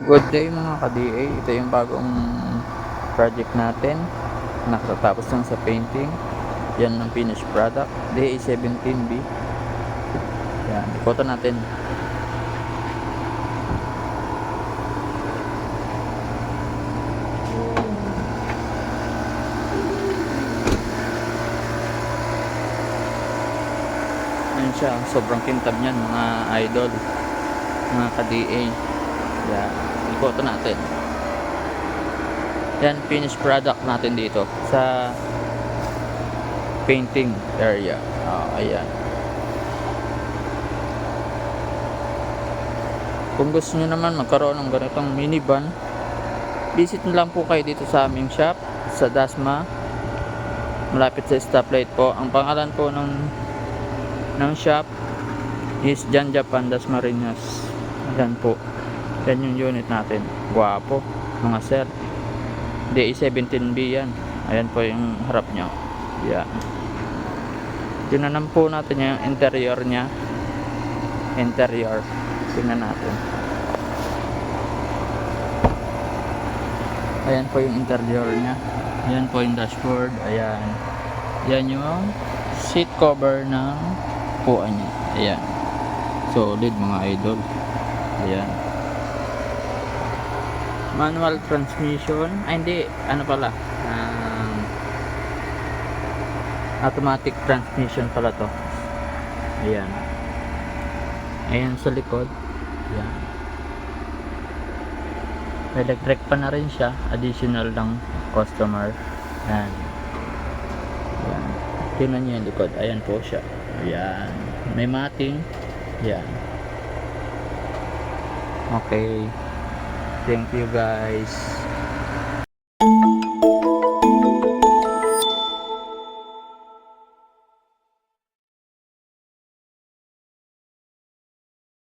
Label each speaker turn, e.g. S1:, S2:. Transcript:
S1: Good day mga ka-DA, ito yung bagong project natin. Nakatapos lang sa painting. Yan ang finished product, DA17B. Yan, ikoto natin. Yan siya, sobrang kintab niyan mga idol, mga ka-DA. Yan, ikoto natin. Yan, finished product natin dito sa painting area. Ayan. Kung gusto nyo naman magkaroon ng ganitong minivan, visit nyo lang po kayo dito sa aming shop sa Dasma, malapit sa stoplight po. Ang pangalan po ng shop is Jan Japan Dasmariñas. Ayan po, yan yung unit natin. Guwapo mga sir, DA17B yan. Ayan po yung harap nyo. Yan, tinanan po natin yung interior nya. Interior, tingnan natin. Ayan po yung interior nya. Ayan po yung dashboard. Ayan, yan yung seat cover ng puan nya. Ayan, solid mga idol. Ayan, manual transmission. Ay hindi, ano pala, automatic transmission pala to. Ayan, ayan sa likod. Ayan, electric pa na rin siya, additional ng customer. Ayan, ayan, tingnan nyo yung likod. Ayan po siya. Ayan, may mating. Ayan, okay, thank you guys.